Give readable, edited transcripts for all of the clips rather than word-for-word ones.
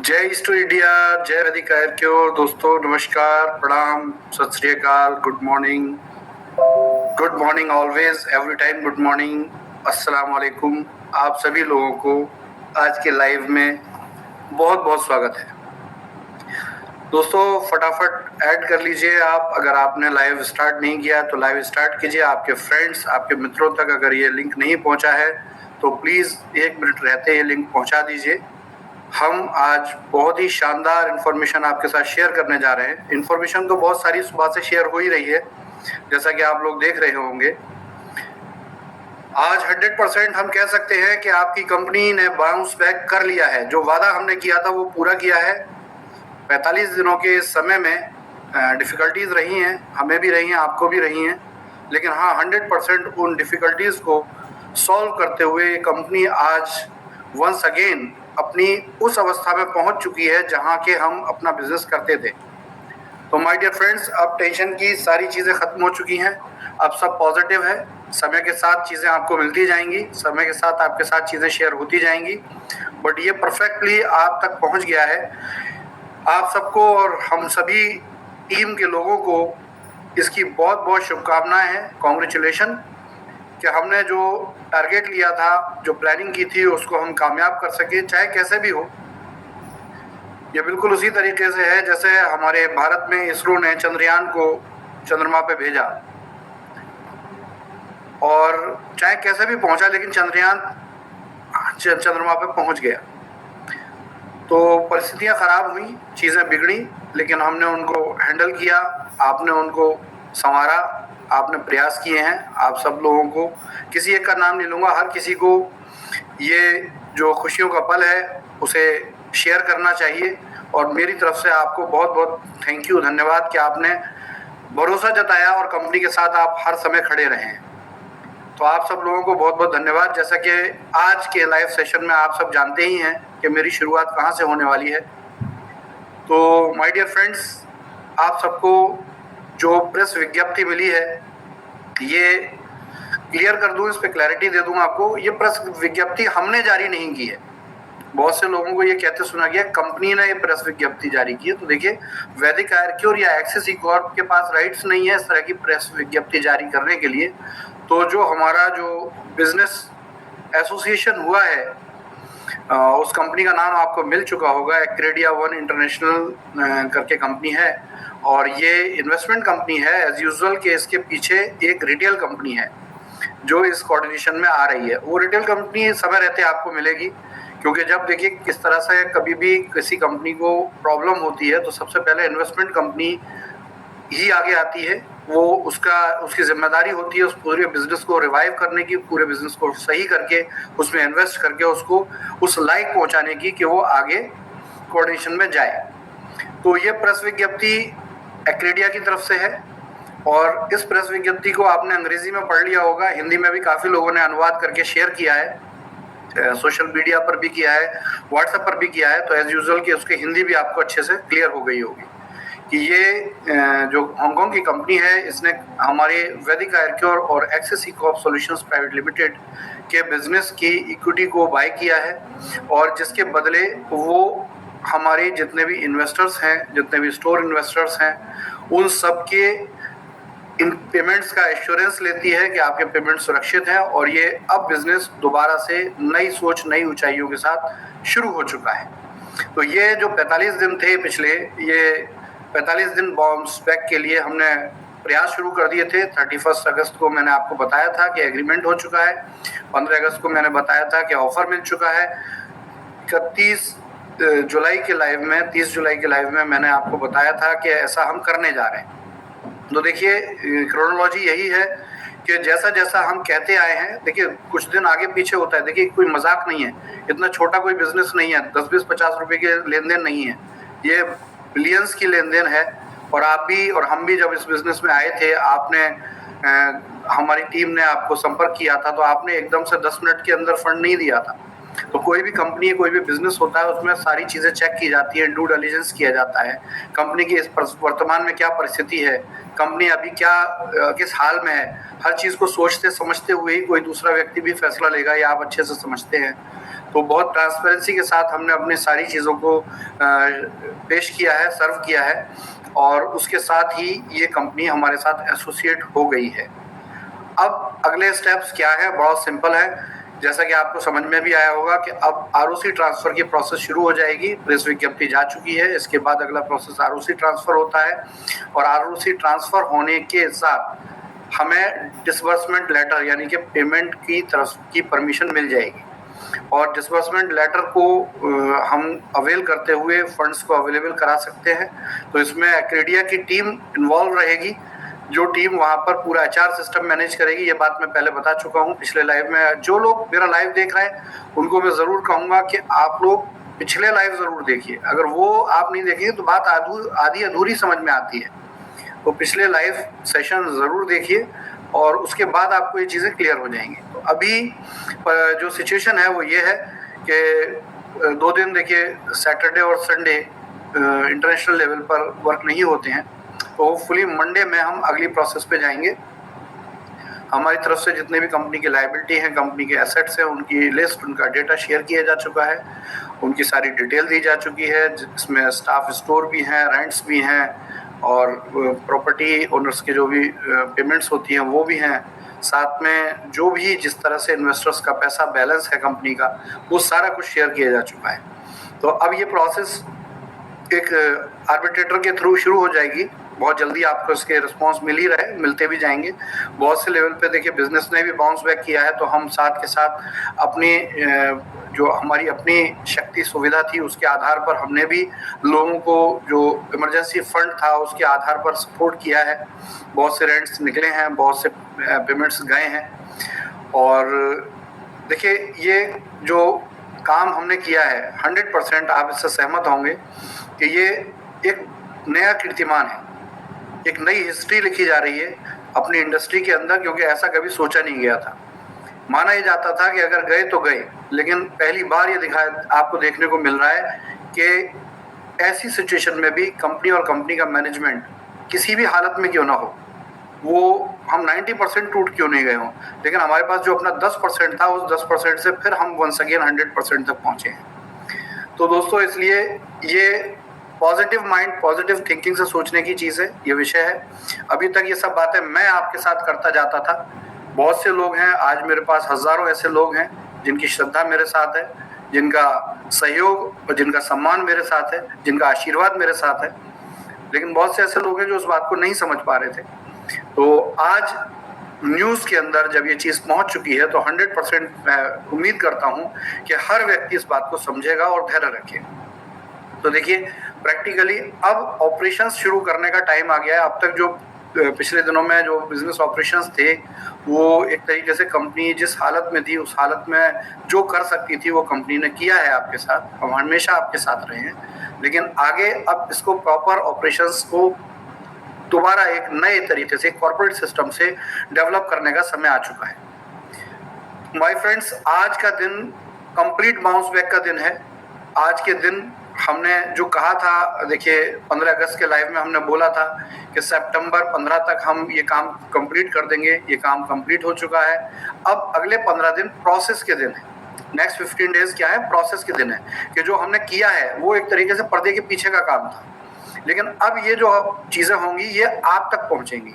जय east to India, जय वैदिक आर्योर। दोस्तों नमस्कार, प्रणाम, सत श्री अकाल, good morning always, every time good morning, अस्सलाम वालेकुम। आप सभी लोगों को आज के लाइव में बहुत बहुत स्वागत है। दोस्तों फटाफट ऐड कर लीजिए आप, अगर आपने लाइव स्टार्ट नहीं किया तो लाइव स्टार्ट कीजिए। आपके फ्रेंड्स, आपके मित्रों तक अगर ये लिंक नहीं पहुंचा है तो प्लीज़ 1 मिनट रहते ये लिंक पहुंचा दीजिए। हम आज बहुत ही शानदार इन्फॉर्मेशन आपके साथ शेयर करने जा रहे हैं। इन्फॉर्मेशन तो बहुत सारी सुबह से शेयर हो ही रही है, जैसा कि आप लोग देख रहे होंगे। आज 100% हम कह सकते हैं कि आपकी कंपनी ने बाउंस बैक कर लिया है। जो वादा हमने किया था वो पूरा किया है। 45 दिनों के समय में डिफ़िकल्टीज़ रही हैं, हमें भी रही हैं, आपको भी रही हैं, लेकिन हाँ 100% उन डिफ़िकल्टीज़ को सॉल्व करते हुए कंपनी आज वंस अगेन अपनी उस अवस्था में पहुंच चुकी है जहां के हम अपना बिजनेस करते थे। तो माय डियर फ्रेंड्स, अब टेंशन की सारी चीज़ें ख़त्म हो चुकी हैं, अब सब पॉजिटिव है। समय के साथ चीज़ें आपको मिलती जाएंगी, समय के साथ आपके साथ चीज़ें शेयर होती जाएंगी, बट ये परफेक्टली आप तक पहुंच गया है। आप सबको और हम सभी टीम के लोगों को इसकी बहुत बहुत शुभकामनाएं हैं। कॉन्ग्रेचुलेशन कि हमने जो टारगेट लिया था, जो प्लानिंग की थी, उसको हम कामयाब कर सके, चाहे कैसे भी हो। ये बिल्कुल उसी तरीके से है जैसे हमारे भारत में इसरो ने चंद्रयान को चंद्रमा पे भेजा, और चाहे कैसे भी पहुंचा, लेकिन चंद्रयान चंद्रमा पे पहुंच गया। तो परिस्थितियां खराब हुई, चीज़ें बिगड़ी, लेकिन हमने उनको हैंडल किया, आपने उनको संवारा, आपने प्रयास किए हैं। आप सब लोगों को, किसी एक का नाम नहीं लूँगा, हर किसी को ये जो खुशियों का पल है उसे शेयर करना चाहिए। और मेरी तरफ से आपको बहुत बहुत थैंक यू, धन्यवाद कि आपने भरोसा जताया और कंपनी के साथ आप हर समय खड़े रहे हैं। तो आप सब लोगों को बहुत बहुत धन्यवाद। जैसा कि आज के लाइव सेशन में आप सब जानते ही हैं कि मेरी शुरुआत कहाँ से होने वाली है। तो माय डियर फ्रेंड्स, आप सबको जो प्रेस विज्ञप्ति मिली है, ये क्लियर कर दूं, इस पे क्लैरिटी दे दूं आपको। ये प्रेस विज्ञप्ति हमने जारी नहीं की है। बहुत से लोगों को ये कहते सुना गया कंपनी ने ये प्रेस विज्ञप्ति जारी की है। तो देखिए, वैदिक आर्योर या एक्सिस ई-कॉर्प के पास राइट्स नहीं है इस तरह की प्रेस विज्ञप्ति जारी करने के लिए। तो जो हमारा जो बिजनेस एसोसिएशन हुआ है, उस कंपनी का नाम आपको मिल चुका होगा, एक्रेडिया वन इंटरनेशनल करके कंपनी है, और ये इन्वेस्टमेंट कंपनी है। एज यूजुअल के इसके पीछे एक रिटेल कंपनी है जो इस कोऑर्डिनेशन में आ रही है। वो रिटेल कंपनी समय रहते आपको मिलेगी, क्योंकि जब देखिए किस तरह से कभी भी किसी कंपनी को प्रॉब्लम होती है तो सबसे पहले इन्वेस्टमेंट कंपनी ही आगे आती है। वो उसकी जिम्मेदारी होती है उस पूरे बिजनेस को रिवाइव करने की, पूरे बिजनेस को सही करके उसमें इन्वेस्ट करके उसको उस लायक पहुंचाने की कि वो आगे कोऑर्डिनेशन में जाए। तो ये प्रेस विज्ञप्ति एक्रेडिया की तरफ से है, और इस प्रेस विज्ञप्ति को आपने अंग्रेजी में पढ़ लिया होगा, हिंदी में भी काफ़ी लोगों ने अनुवाद करके शेयर किया है, सोशल मीडिया पर भी किया है, व्हाट्सएप पर भी किया है। तो एज यूजुअल कि उसकी हिंदी भी आपको अच्छे से क्लियर हो गई होगी कि ये जो हांगकांग की कंपनी है, इसने हमारे वैदिक आर्योर और एक्सिस ई-कॉर्प सॉल्यूशंस प्राइवेट लिमिटेड के बिजनेस की इक्विटी को बाय किया है, और जिसके बदले वो हमारे जितने भी इन्वेस्टर्स हैं, जितने भी स्टोर इन्वेस्टर्स हैं, उन सब के इन पेमेंट्स का एश्योरेंस लेती है कि आपके पेमेंट सुरक्षित हैं, और ये अब बिजनेस दोबारा से नई सोच, नई ऊंचाइयों के साथ शुरू हो चुका है। तो ये जो 45 दिन थे पिछले, ये 45 दिन बाउंस बैक के लिए हमने प्रयास शुरू कर दिए थे। 31 अगस्त को मैंने आपको बताया था कि एग्रीमेंट हो चुका है, 15 अगस्त को मैंने बताया था कि ऑफर मिल चुका है, 31 जुलाई के लाइव में, 30 जुलाई के लाइव में मैंने आपको बताया था कि ऐसा हम करने जा रहे हैं। तो देखिए, क्रोनोलॉजी यही है कि जैसा जैसा हम कहते आए हैं, देखिए कुछ दिन आगे पीछे होता है। देखिए कोई मजाक नहीं है, इतना छोटा कोई बिजनेस नहीं है, 10-20-50 रुपए के लेन देन नहीं है, ये बिलियंस की लेन देन है। और आप भी और हम भी जब इस बिजनेस में आए थे, आपने हमारी टीम ने आपको संपर्क किया था, तो आपने एकदम से 10 मिनट के अंदर फंड नहीं दिया था। तो कोई भी कंपनी, कोई भी बिजनेस होता है, उसमें सारी चीज़ें चेक की जाती हैं, ड्यू डिलिजेंस किया जाता है। कंपनी की इस वर्तमान में क्या परिस्थिति है, कंपनी अभी क्या किस हाल में है, हर चीज़ को सोचते समझते हुए ही कोई दूसरा व्यक्ति भी फैसला लेगा, ये आप अच्छे से समझते हैं। तो बहुत ट्रांसपेरेंसी के साथ हमने अपनी सारी चीज़ों को पेश किया है, सर्व किया है, और उसके साथ ही ये कंपनी हमारे साथ एसोसिएट हो गई है। अब अगले स्टेप्स क्या है? बहुत सिंपल है। जैसा कि आपको समझ में भी आया होगा कि अब आरओसी ट्रांसफर की प्रोसेस शुरू हो जाएगी। प्रेस विज्ञप्ति जा चुकी है। इसके बाद अगला प्रोसेस आरओसी ट्रांसफर होता है, और आरओसी ट्रांसफर होने के साथ हमें डिसबर्समेंट लेटर यानी कि पेमेंट की तरफ की परमिशन मिल जाएगी, और डिसबर्समेंट लेटर को हम अवेल करते हुए फंड्स को अवेलेबल करा सकते हैं। तो इसमें एक्रेडिया की टीम इन्वॉल्व रहेगी, जो टीम वहाँ पर पूरा एचआर सिस्टम मैनेज करेगी। ये बात मैं पहले बता चुका हूँ पिछले लाइव में। जो लोग मेरा लाइव देख रहे हैं उनको मैं ज़रूर कहूँगा कि आप लोग पिछले लाइव ज़रूर देखिए। अगर वो आप नहीं देखेंगे तो बात आधी अधूरी समझ में आती है। तो पिछले लाइव सेशन ज़रूर देखिए, और उसके बाद आपको ये चीज़ें क्लियर हो जाएंगी। तो अभी जो सिचुएशन है वो ये है कि 2 दिन देखिए, सैटरडे और संडे इंटरनेशनल लेवल पर वर्क नहीं होते हैं। तो होपफुली मंडे में हम अगली प्रोसेस पे जाएंगे। हमारी तरफ से जितने भी कंपनी की लायबिलिटी हैं, कंपनी के एसेट्स हैं, उनकी लिस्ट, उनका डेटा शेयर किया जा चुका है, उनकी सारी डिटेल दी जा चुकी है, जिसमें स्टाफ स्टोर भी हैं, रेंट्स भी हैं, और प्रॉपर्टी ओनर्स के जो भी पेमेंट्स होती हैं वो भी हैं। साथ में जो भी जिस तरह से इन्वेस्टर्स का पैसा बैलेंस है कंपनी का, वो सारा कुछ शेयर किया जा चुका है। तो अब ये प्रोसेस एक आर्बिट्रेटर के थ्रू शुरू हो जाएगी। बहुत जल्दी आपको इसके रिस्पांस मिल ही रहे, मिलते भी जाएंगे। बहुत से लेवल पे देखिए बिजनेस ने भी बाउंस बैक किया है, तो हम साथ के साथ अपनी जो हमारी अपनी शक्ति सुविधा थी उसके आधार पर हमने भी लोगों को जो इमरजेंसी फंड था उसके आधार पर सपोर्ट किया है। बहुत से रेंट्स निकले हैं, बहुत से पेमेंट्स गए हैं, और देखिए ये जो काम हमने किया है 100% आप इससे सहमत होंगे कि ये एक नया कीर्तिमान है, एक नई हिस्ट्री लिखी जा रही है अपनी इंडस्ट्री के अंदर, क्योंकि ऐसा कभी सोचा नहीं गया था। माना ये जाता था कि अगर गए तो गए, लेकिन पहली बार ये आपको देखने को मिल रहा है कि ऐसी सिचुएशन में भी कंपनी और कंपनी का मैनेजमेंट किसी भी हालत में क्यों ना हो, वो हम 90% टूट क्यों नहीं गए हों, लेकिन हमारे पास जो अपना 10% था उस 10% से फिर हम वंस अगेन 100% तक पहुँचे हैं। तो दोस्तों इसलिए ये पॉजिटिव माइंड, पॉजिटिव थिंकिंग से सोचने की चीज़ है, ये विषय है। अभी तक ये सब बातें मैं आपके साथ करता जाता था। बहुत से लोग हैं, आज मेरे पास हज़ारों ऐसे लोग हैं जिनकी श्रद्धा मेरे साथ है, जिनका सहयोग और जिनका सम्मान मेरे साथ है, जिनका आशीर्वाद मेरे साथ है। लेकिन बहुत से ऐसे लोग हैं जो उस बात को नहीं समझ पा रहे थे। तो आज न्यूज़ के अंदर जब ये चीज़ पहुंच चुकी है तो 100% मैं उम्मीद करता हूं कि हर व्यक्ति इस बात को समझेगा और धैर्य रखेगा। तो देखिए प्रैक्टिकली अब ऑपरेशंस शुरू करने का टाइम आ गया है। अब तक जो पिछले दिनों में जो बिजनेस ऑपरेशंस थे वो एक तरीके से कंपनी जिस हालत में थी उस हालत में जो कर सकती थी वो कंपनी ने किया है आपके साथ। हम हमेशा आपके साथ रहे हैं, लेकिन आगे अब इसको प्रॉपर ऑपरेशंस को दोबारा एक नए तरीके से कॉर्पोरेट सिस्टम से डेवलप करने का समय आ चुका है। माय फ्रेंड्स, आज का दिन कंप्लीट बाउंस बैक का दिन है। आज के दिन हमने जो कहा था, देखिए 15 अगस्त के लाइव में हमने बोला था कि सितंबर 15 तक हम ये काम कंप्लीट कर देंगे। ये काम कंप्लीट हो चुका है। अब अगले 15 दिन प्रोसेस के दिन है। नेक्स्ट 15 डेज क्या है? प्रोसेस के दिन है कि जो हमने किया है वो एक तरीके से पर्दे के पीछे का काम था, लेकिन अब ये जो चीज़ें होंगी ये आप तक पहुंचेंगी,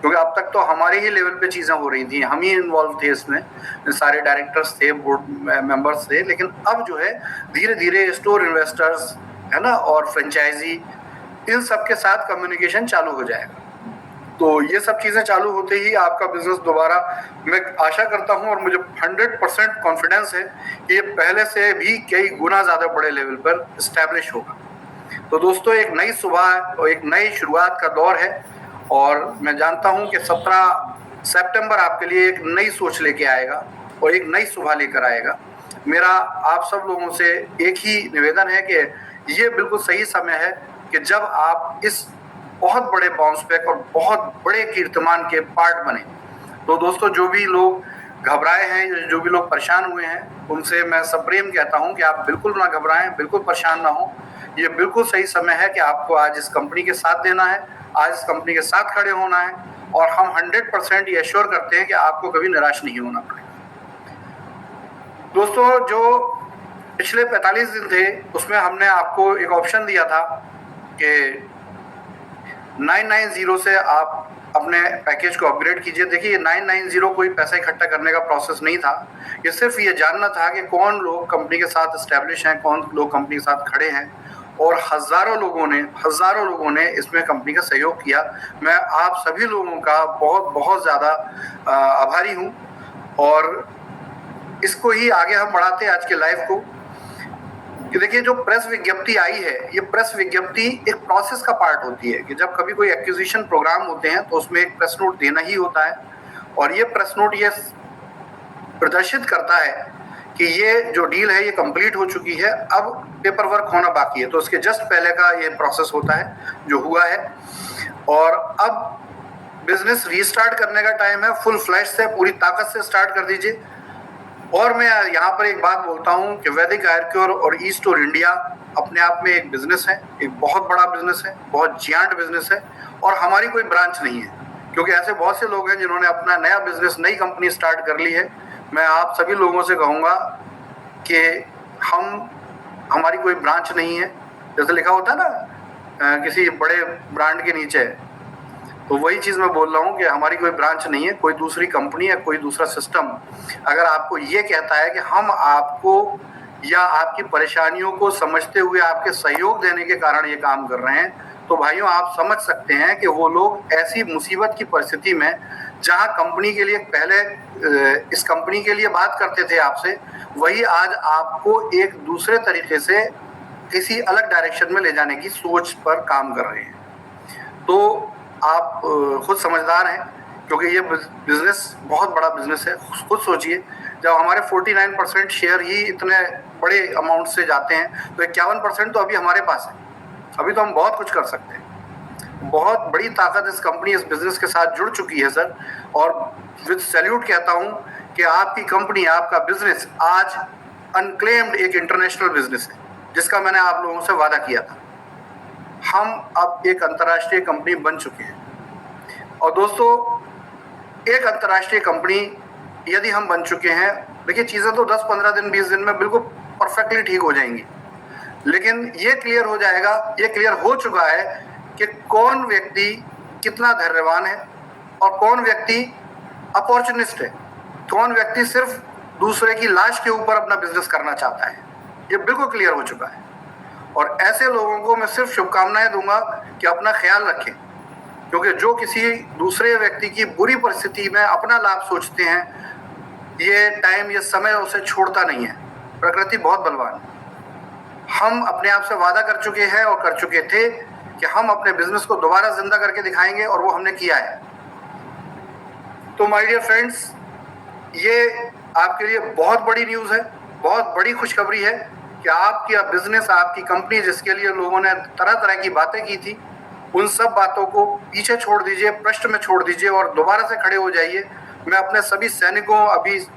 क्योंकि अब तक तो हमारे ही लेवल पे चीज़ें हो रही थी, हम ही इन्वॉल्व थे इसमें, सारे डायरेक्टर्स थे, बोर्ड मेंबर्स थे। लेकिन अब जो है धीरे धीरे स्टोर इन्वेस्टर्स है ना और फ्रेंचाइजी, इन सब के साथ कम्युनिकेशन चालू हो जाएगा। तो ये सब चीज़ें चालू होते ही आपका बिजनेस दोबारा, मैं आशा करता हूँ और मुझे 100% कॉन्फिडेंस है कि ये पहले से भी कई गुना ज़्यादा बड़े लेवल पर इस्टेब्लिश होगा। तो दोस्तों एक नई सुबह और एक नई शुरुआत का दौर है, और मैं जानता हूं कि 17 सितंबर आपके लिए एक नई सोच लेके आएगा और एक नई सुबह लेकर आएगा। मेरा आप सब लोगों से एक ही निवेदन है कि ये बिल्कुल सही समय है कि जब आप इस बहुत बड़े बाउंस बैक और बहुत बड़े कीर्तिमान के पार्ट बने। तो दोस्तों जो भी लोग घबराए हैं, जो भी लोग परेशान हुए हैं, उनसे मैं सप्रेम कहता हूं कि आप बिल्कुल ना घबराएं, बिल्कुल परेशान ना हो। ये बिल्कुल सही समय है कि आपको आज इस कंपनी के साथ देना है, आज इस कंपनी के साथ खड़े होना है, और हम 100% ये एश्योर करते हैं कि आपको कभी निराश नहीं होना पड़ेगा। दोस्तों जो पिछले 45 दिन थे, उसमें हमने आपको एक ऑप्शन दिया था कि 990 से आप अपने पैकेज को अपग्रेड कीजिए। देखिए 990 कोई पैसा इकट्ठा करने का प्रोसेस नहीं था, ये सिर्फ ये जानना था कि कौन लोग कंपनी के साथ एस्टेब्लिश हैं, कौन लोग कंपनी के साथ खड़े हैं, और हज़ारों लोगों ने इसमें कंपनी का सहयोग किया। मैं आप सभी लोगों का बहुत बहुत ज़्यादा आभारी हूँ, और इसको ही आगे हम बढ़ाते हैं आज के लाइव को कि देखिए जो प्रेस विज्ञप्ति आई है, ये प्रेस विज्ञप्ति एक प्रोसेस का पार्ट होती है कि जब कभी कोई एक्विजिशन प्रोग्राम होते हैं तो उसमें एक प्रेस नोट देना ही होता है, और ये प्रेस नोट ये प्रदर्शित करता है कि ये जो डील है ये कंप्लीट हो चुकी है, अब पेपर वर्क होना बाकी है। तो उसके जस्ट पहले का ये प्रोसेस होता है जो हुआ है, और अब बिजनेस रीस्टार्ट करने का टाइम है। फुल फ्लैश से, पूरी ताकत से स्टार्ट कर दीजिए। और मैं यहाँ पर एक बात बोलता हूँ कि वैदिक आयरक्योर और ईस्टोर इंडिया अपने आप में एक बिजनेस है, एक बहुत बड़ा बिजनेस है, बहुत जियांट बिजनेस है, और हमारी कोई ब्रांच नहीं है, क्योंकि ऐसे बहुत से लोग हैं जिन्होंने अपना नया बिजनेस, नई कंपनी स्टार्ट कर ली है। मैं आप सभी लोगों से कहूँगा कि हमारी कोई ब्रांच नहीं है। जैसे लिखा होता है ना किसी बड़े ब्रांड के नीचे, तो वही चीज़ मैं बोल रहा हूँ कि हमारी कोई ब्रांच नहीं है, कोई दूसरी कंपनी है, कोई दूसरा सिस्टम अगर आपको ये कहता है कि हम आपको या आपकी परेशानियों को समझते हुए आपके सहयोग देने के कारण ये काम कर रहे हैं, तो भाइयों आप समझ सकते हैं कि वो लोग ऐसी मुसीबत की परिस्थिति में, जहां कंपनी के लिए पहले इस कंपनी के लिए बात करते थे आपसे, वही आज आपको एक दूसरे तरीके से किसी अलग डायरेक्शन में ले जाने की सोच पर काम कर रहे हैं। तो आप खुद समझदार हैं, क्योंकि ये बिजनेस बहुत बड़ा बिजनेस है। खुद सोचिए, जब हमारे 49% शेयर ही इतने बड़े अमाउंट से जाते हैं, तो 51% तो अभी हमारे पास है। अभी तो हम बहुत कुछ कर सकते हैं। बहुत बड़ी ताकत इस कंपनी, इस बिजनेस के साथ जुड़ चुकी है सर, और विद सैल्यूट कहता हूँ कि आपकी कंपनी, आपका बिजनेस आज अनक्लेम्ड एक इंटरनेशनल बिजनेस है, जिसका मैंने आप लोगों से वादा किया था। हम अब एक अंतर्राष्ट्रीय कंपनी बन चुके हैं। और दोस्तों, एक अंतर्राष्ट्रीय कंपनी यदि हम बन चुके हैं, देखिए चीज़ें तो 10-15 दिन 20 दिन में बिल्कुल परफेक्टली ठीक हो जाएंगी, लेकिन ये क्लियर हो जाएगा, ये क्लियर हो चुका है कि कौन व्यक्ति कितना धैर्यवान है और कौन व्यक्ति अपॉर्चुनिस्ट है, कौन व्यक्ति सिर्फ दूसरे की लाश के ऊपर अपना बिजनेस करना चाहता है। ये बिल्कुल क्लियर हो चुका है, और ऐसे लोगों को मैं सिर्फ शुभकामनाएं दूंगा कि अपना ख्याल रखें, क्योंकि जो किसी दूसरे व्यक्ति की बुरी परिस्थिति में अपना लाभ सोचते हैं, ये टाइम, ये समय उसे छोड़ता नहीं है। प्रकृति बहुत बलवान है। हम अपने आप से वादा कर चुके हैं और कर चुके थे कि हम अपने बिजनेस को दोबारा जिंदा करके दिखाएंगे, और वो हमने किया है। तो माय डियर फ्रेंड्स, ये आपके लिए बहुत बड़ी न्यूज़ है, बहुत बड़ी खुशखबरी है कि आपकी बिजनेस, आपकी कंपनी, जिसके लिए लोगों ने तरह तरह की बातें की थी, उन सब बातों को पीछे छोड़ दीजिए, पृष्ठ में छोड़ दीजिए और दोबारा से खड़े हो जाइए। मैं अपने सभी सैनिकों,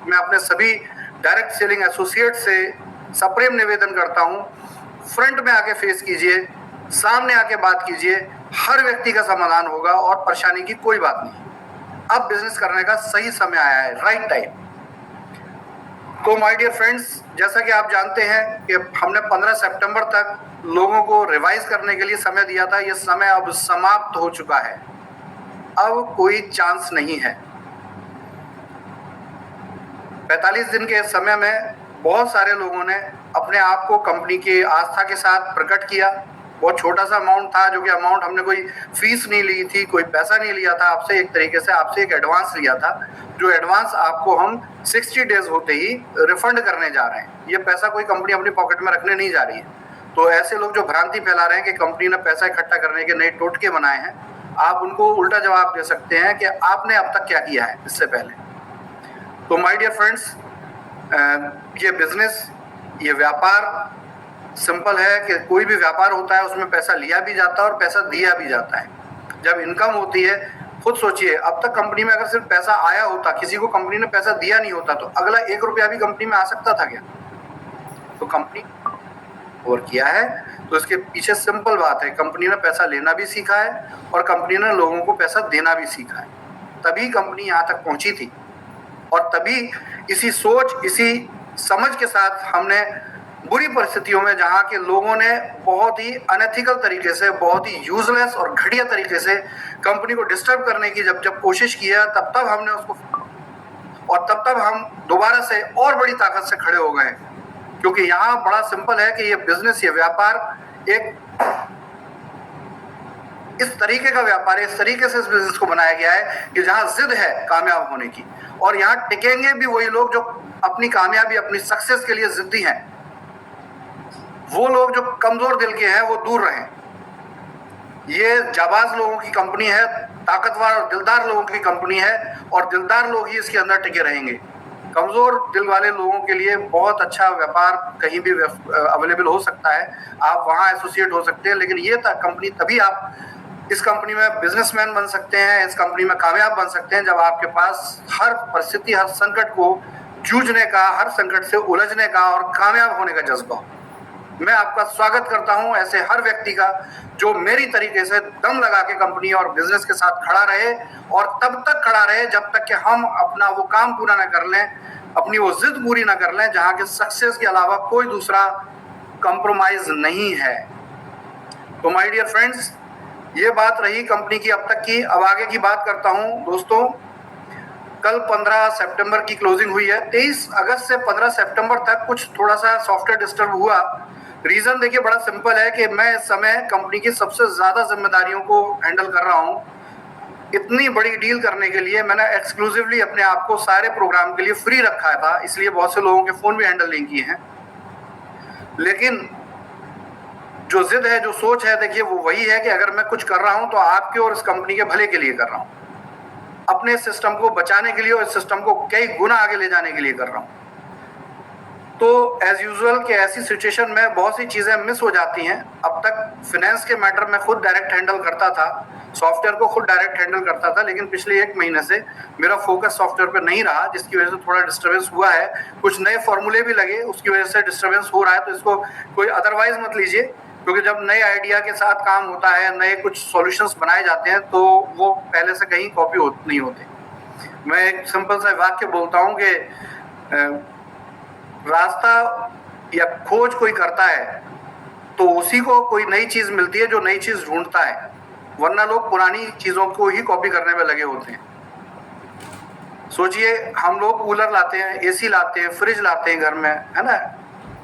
मैं अपने सभी डायरेक्ट सेलिंग एसोसिएट से सप्रेम निवेदन करता हूँ, फ्रंट में आके फेस कीजिए, सामने आके बात कीजिए। हर व्यक्ति का समाधान होगा और परेशानी की कोई बात नहीं। अब बिजनेस करने का सही समय आया है, राइट टाइम। तो माय डियर फ्रेंड्स, जैसा कि आप जानते हैं कि हमने 15 सितंबर तक लोगों को रिवाइज करने के लिए समय दिया था। ये समय अब समाप्त हो चुका है, अब कोई चांस नहीं है। 45 दिन के समय में बहुत सारे लोगों ने अपने आप को कंपनी की आस्था के साथ प्रकट किया। बहुत छोटा सा अमाउंट था, जो कि अमाउंट हमने कोई फीस नहीं ली थी, कोई पैसा नहीं लिया था आपसे। एक तरीके से आपसे एक एडवांस लिया था, जो एडवांस आपको हम 60 डेज होते ही रिफंड करने जा रहे हैं। ये पैसा कोई कंपनी अपनी पॉकेट में रखने नहीं जा रही है। तो ऐसे लोग जो भ्रांति फैला रहे हैं कि कंपनी ने पैसा इकट्ठा करने के नए टोटके बनाए हैं, आप उनको उल्टा जवाब दे सकते हैं कि आपने अब तक क्या किया है इससे पहले। तो माय डियर फ्रेंड्स, ये बिजनेस, ये व्यापार सिंपल है कि कोई भी व्यापार होता है उसमें पैसा लिया भी जाता है और पैसा दिया भी जाता है। जब इनकम होती है, खुद सोचिए, अब तक कंपनी में अगर सिर्फ पैसा आया होता, किसी को कंपनी ने पैसा दिया नहीं होता, तो अगला 1 रुपया भी कंपनी में आ सकता था क्या? तो कंपनी और किया है, तो इसके पीछे सिंपल बात है, कंपनी ने पैसा लेना भी सीखा है और कंपनी ने लोगों को पैसा देना भी सीखा है। तभी कंपनी यहाँ तक पहुंची थी, और तभी इसी सोच, इसी समझ के साथ हमने बुरी परिस्थितियों में जहां के लोगों ने बहुत ही अनएथिकल तरीके से, बहुत ही यूजलेस और घटिया तरीके से कंपनी को डिस्टर्ब करने की जब कोशिश की है, तब हमने उसको, और तब हम दोबारा से और बड़ी ताकत से खड़े हो गए। क्योंकि यहाँ बड़ा सिंपल है कि ये बिजनेस, ये व्यापार एक इस तरीके का व्यापार है, इस तरीके से इस बिजनेस को बनाया गया है कि जहां जिद है कामयाब होने की, और यहाँ टिकेंगे भी वही लोग जो अपनी कामयाबी, अपनी सक्सेस के लिए जिद्दी हैं। वो लोग जो कमजोर दिल के हैं वो दूर रहें। ये जाबाज लोगों की कंपनी है, ताकतवर और दिलदार लोगों की कंपनी है, और दिलदार लोग ही इसके अंदर टिके रहेंगे। कमजोर दिल वाले लोगों के लिए बहुत अच्छा व्यापार कहीं भी अवेलेबल हो सकता है, आप वहां एसोसिएट हो सकते हैं, लेकिन ये कंपनी, तभी आप इस कंपनी में बिजनेसमैन बन सकते हैं, इस कंपनी में कामयाब बन सकते हैं, जब आपके पास हर परिस्थिति, हर संकट को जूझने का, हर संकट से उलझने का और कामयाब होने का जज्बा हो। मैं आपका स्वागत करता हूं ऐसे हर व्यक्ति का जो मेरी तरीके से दम लगा के कंपनी और बिजनेस के साथ खड़ा रहे, और तब तक खड़ा रहे जब तक कि हम अपना वो काम पूरा ना कर लें, अपनी वो जिद पूरी ना कर लें जहां के सक्सेस के अलावा कोई दूसरा कंप्रोमाइज नहीं है। तो माय डियर फ्रेंड्स, ये बात रही कंपनी की अब तक की। अब आगे की बात करता हूं दोस्तों। कल 15 सितंबर की क्लोजिंग हुई है। 23 अगस्त से 15 सितंबर तक कुछ थोड़ा सा सॉफ्टवेयर डिस्टर्ब हुआ। रीजन देखिए बड़ा सिंपल है कि मैं इस समय कंपनी की सबसे ज्यादा जिम्मेदारियों को हैंडल कर रहा हूं। इतनी बड़ी डील करने के लिए मैंने एक्सक्लूसिवली अपने आप को सारे प्रोग्राम के लिए फ्री रखा था, इसलिए बहुत से लोगों के फोन भी हैंडल नहीं किए हैं। लेकिन जो जिद है, जो सोच है, देखिए वो वही है कि अगर मैं कुछ कर रहा हूं तो आपके और इस कंपनी के भले के लिए कर रहा हूं, अपने सिस्टम को बचाने के लिए और इस सिस्टम को कई गुना आगे ले जाने के लिए कर रहा हूं। तो एज यूजुअल कि ऐसी सिचुएशन में बहुत सी चीजें मिस हो जाती हैं। अब तक फाइनेंस के मैटर में खुद डायरेक्ट हैंडल करता था, सॉफ्टवेयर को खुद डायरेक्ट हैंडल करता था, लेकिन पिछले 1 महीने से मेरा फोकस सॉफ्टवेयर पे नहीं रहा, जिसकी वजह से थोड़ा डिस्टर्बेंस हुआ है। कुछ नए फॉर्मूले भी लगे, उसकी वजह से डिस्टर्बेंस हो रहा है। तो इसको कोई अदरवाइज मत लीजिए, क्योंकि जब नए आइडिया के साथ काम होता है, नए कुछ सॉल्यूशंस बनाए जाते हैं, तो वो पहले से कहीं कॉपी नहीं होते। मैं एक सिंपल सा वाक्य बोलता हूँ कि रास्ता या खोज कोई करता है तो उसी को कोई नई चीज मिलती है जो नई चीज ढूंढता है, वरना लोग पुरानी चीजों को ही कॉपी करने में लगे होते हैं। सोचिए, हम लोग कूलर लाते हैं, एसी लाते हैं, फ्रिज लाते हैं घर में, है ना,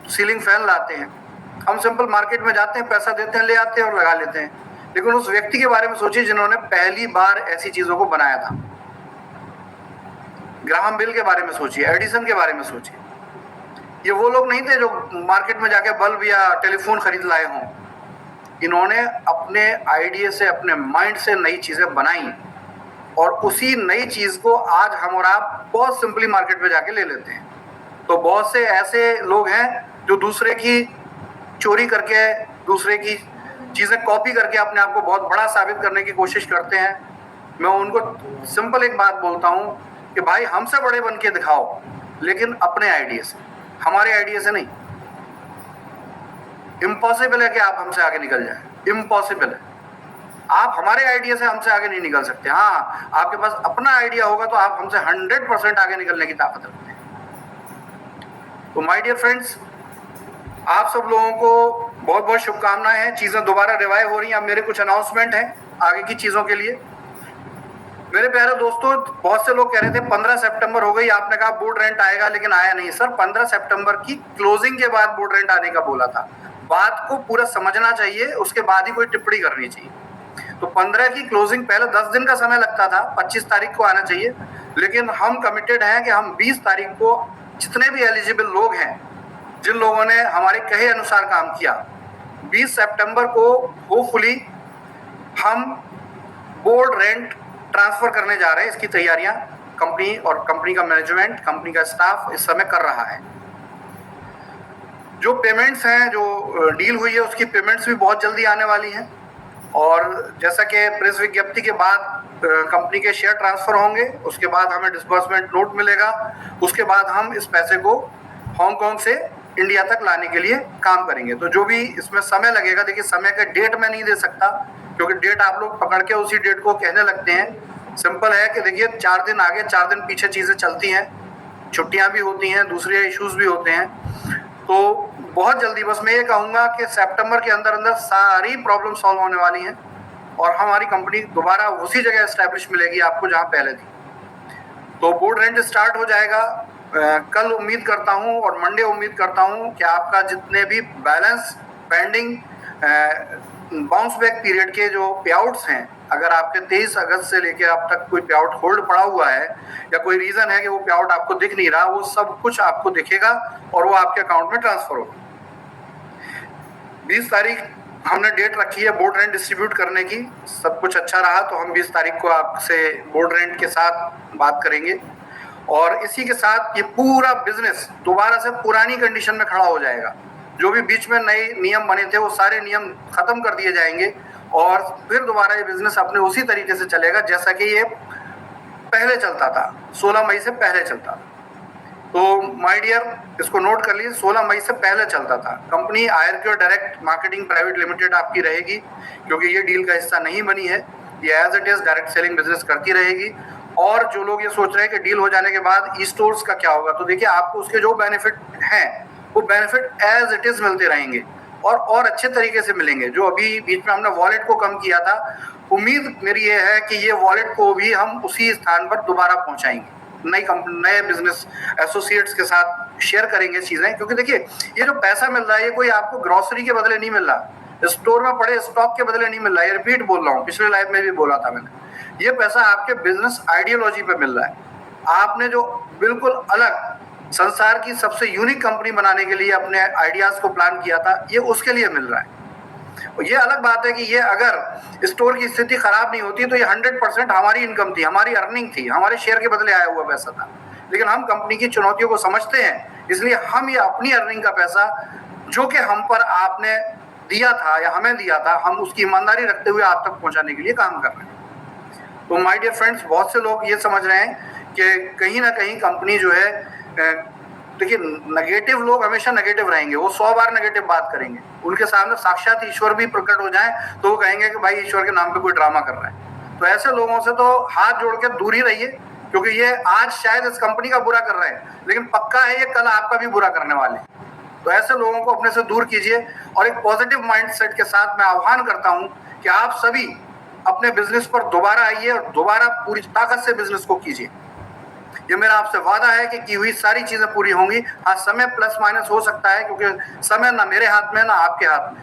सीलिंग फैन लाते हैं। हम सिंपल मार्केट में जाते हैं, पैसा देते हैं, ले आते हैं और लगा लेते हैं। लेकिन उस व्यक्ति के बारे में सोचिए जिन्होंने पहली बार ऐसी चीजों को बनाया था। ग्राहम बेल के बारे में सोचिए, एडिसन के बारे में सोचिए। ये वो लोग नहीं थे जो मार्केट में जाके बल्ब या टेलीफोन खरीद लाए हों। इन्होंने अपने आइडिया से, अपने माइंड से नई चीजें बनाई, और उसी नई चीज को आज हम और आप बहुत सिंपली मार्केट में जाके ले लेते हैं। तो बहुत से ऐसे लोग हैं जो दूसरे की चोरी करके, दूसरे की चीजें कॉपी करके अपने आप को बहुत बड़ा साबित करने की कोशिश करते हैं। मैं उनको सिंपल एक बात बोलता हूं कि भाई हमसे बड़े बन के दिखाओ, लेकिन अपने आइडिया से, हमारे आइडिया से नहीं। इम्पॉसिबल है कि आप हमसे आगे निकल जाए, इम्पॉसिबल है। आप हमारे आइडिया से हमसे आगे नहीं निकल सकते। हाँ, आपके पास अपना आइडिया होगा तो आप हमसे 100% आगे निकलने की ताकत रखते हैं। तो माय डियर फ्रेंड्स, आप सब लोगों को बहुत बहुत शुभकामनाएं हैं। चीजें दोबारा रिवाइव हो रही हैं। अब मेरे कुछ अनाउंसमेंट हैं आगे की चीजों के लिए। मेरे प्यारे दोस्तों, बहुत से लोग कह रहे थे 15 सितंबर हो गई, आपने कहा बोर्ड रेंट आएगा, लेकिन आया नहीं। सर, 15 सितंबर की क्लोजिंग के बाद बोर्ड रेंट आने का बोला था। बात को पूरा समझना चाहिए, उसके बाद ही कोई टिप्पणी करनी चाहिए। तो 15 की क्लोजिंग, पहले 10 दिन का समय लगता था, 25 तारीख को आना चाहिए, लेकिन हम कमिटेड हैं कि हम 20 तारीख को जितने भी एलिजिबल लोग हैं, जिन लोगों ने हमारे कहे अनुसार काम किया, 20 सितंबर को होपफुली हम बोर्ड रेंट ट्रांसफर करने जा रहे हैं। इसकी तैयारियां कंपनी और कंपनी का मैनेजमेंट, कंपनी का स्टाफ इस समय कर रहा है। जो पेमेंट्स हैं, जो डील हुई है, उसकी पेमेंट्स भी बहुत जल्दी आने वाली हैं। और जैसा कि प्रेस विज्ञप्ति के बाद कंपनी के शेयर ट्रांसफर होंगे, उसके बाद हमें डिस्बर्समेंट नोट मिलेगा, उसके बाद हम इस पैसे को हांगकांग से इंडिया तक लाने के लिए काम करेंगे। तो जो भी इसमें समय लगेगा, देखिए समय का डेट मैं नहीं दे सकता, क्योंकि डेट आप लोग पकड़ के उसी डेट को कहने लगते हैं। सिंपल है कि देखिए 4 दिन आगे 4 दिन पीछे चीज़ें चलती हैं, छुट्टियां भी होती हैं, दूसरे इश्यूज भी होते हैं। तो बहुत जल्दी बस मैं ये कहूँगा कि सितंबर के अंदर अंदर सारी प्रॉब्लम सॉल्व होने वाली हैं और हमारी कंपनी दोबारा उसी जगह एस्टैब्लिश मिलेगी आपको जहाँ पहले थी। तो बोर्ड रेंट स्टार्ट हो जाएगा कल उम्मीद करता हूँ और मंडे उम्मीद करता हूँ कि आपका जितने भी balance pending bounce back period के जो पे आउट्स हैं, अगर आपके 23 अगस्त से लेकर अब तक कोई पे आउट होल्ड पड़ा हुआ है या कोई रीजन है कि वो पे आउट आपको दिख नहीं रहा, वो सब कुछ आपको दिखेगा और वो आपके अकाउंट में ट्रांसफर होगा। 20 तारीख हमने डेट रखी है बोर्ड रेंट डिस्ट्रीब्यूट करने की। सब कुछ अच्छा रहा तो हम 20 तारीख को आपसे बोर्ड रेंट के साथ बात करेंगे और इसी के साथ ये पूरा बिजनेस दोबारा से पुरानी कंडीशन में खड़ा हो जाएगा। जो भी बीच में नए नियम बने थे वो सारे नियम खत्म कर दिए जाएंगे और फिर दोबारा ये बिजनेस अपने उसी तरीके से चलेगा जैसा कि ये पहले चलता था, 16 मई से पहले चलता था। तो माय डियर इसको नोट कर लीजिए, 16 मई से पहले चलता था। कंपनी आयरक्योर डायरेक्ट मार्केटिंग प्राइवेट लिमिटेड आपकी रहेगी क्योंकि ये डील का हिस्सा नहीं बनी है। ये as it is direct selling business करती रहेगी। और जो लोग ये सोच रहे हैं कि डील हो जाने के बाद ई स्टोर्स का क्या होगा, तो देखिए आपको उसके जो बेनिफिट हैं वो बेनिफिट एज इट इज मिलते रहेंगे और अच्छे तरीके से मिलेंगे। जो अभी बीच में हमने वॉलेट को कम किया था, उम्मीद मेरी ये है कि ये वॉलेट को भी हम उसी स्थान पर दोबारा पहुंचाएंगे, नए बिजनेस एसोसिएट्स के साथ शेयर करेंगे चीजें। क्योंकि देखिए ये जो पैसा मिल रहा है ये कोई आपको ग्रोसरी के बदले नहीं मिल रहा, स्टोर में पड़े स्टॉक के बदले नहीं मिल रहा है। ये रिपीट बोल रहा हूँ, पिछले लाइव में भी बोला था मैंने। ये पैसा आपके बिजनेस आइडियोलॉजी पे मिल रहा है। आपने जो बिल्कुल अलग संसार की सबसे यूनिक कंपनी बनाने के लिए अपने आइडियाज को प्लान किया था, ये उसके लिए मिल रहा है। ये अलग बात है कि ये अगर स्टोर की स्थिति खराब नहीं होती तो ये 100% हमारी इनकम थी, हमारी अर्निंग थी, हमारे शेयर के बदले आया हुआ पैसा था। लेकिन हम कंपनी की चुनौतियों को समझते हैं, इसलिए हम ये अपनी अर्निंग का पैसा जो कि हम पर आपने दिया था या हमें दिया था, हम उसकी ईमानदारी रखते हुए आप तक पहुंचाने के लिए काम कर रहे हैं। तो माय डियर फ्रेंड्स, बहुत से लोग ये समझ रहे हैं कि कहीं ना कहीं कंपनी जो है, देखिए नेगेटिव लोग हमेशा नेगेटिव रहेंगे, वो 100 बार नेगेटिव बात करेंगे। उनके सामने साक्षात ईश्वर भी प्रकट हो जाए तो वो कहेंगे कि भाई ईश्वर के नाम पे कोई ड्रामा कर रहा है। तो ऐसे लोगों से तो हाथ जोड़ के दूर ही रहिए, क्योंकि ये आज शायद इस कंपनी का बुरा कर रहे हैं, लेकिन पक्का है ये कल आपका भी बुरा करने वाले। तो ऐसे लोगों को अपने से दूर कीजिए और एक पॉजिटिव माइंडसेट के साथ मैं आह्वान करता हूं कि आप सभी अपने बिजनेस पर दोबारा आइए और दोबारा पूरी ताकत से बिजनेस को कीजिए। ये मेरा आपसे वादा है कि हुई सारी चीजें पूरी होंगी। हाँ, समय प्लस माइनस हो सकता है क्योंकि समय ना मेरे हाथ में ना आपके हाथ में।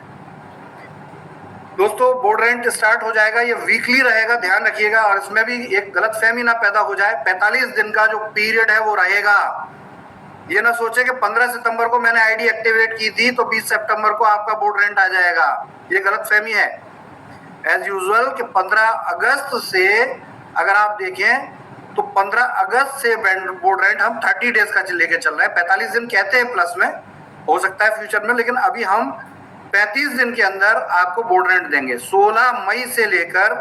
दोस्तों, बोर्ड रेंट स्टार्ट हो जाएगा, ये वीकली रहेगा, ध्यान रखिएगा। और इसमें भी एक गलतफहमी ना पैदा हो जाए, 45 दिन का जो पीरियड है वो रहेगा। ये ना सोचे कि 15 सितंबर को मैंने आईडी एक्टिवेट की थी तो 20 सितंबर को आपका बोर्ड रेंट आ जाएगा, ये गलतफहमी है। एज यूजुअल कि 15 अगस्त से अगर आप देखें तो 15 अगस्त से बोर्ड रेंट हम 30 डेज का लेके चल रहे हैं। 45 दिन कहते हैं प्लस में, हो सकता है फ्यूचर में, लेकिन अभी हम 35 दिन के अंदर आपको बोर्ड रेंट देंगे। 16 मई से लेकर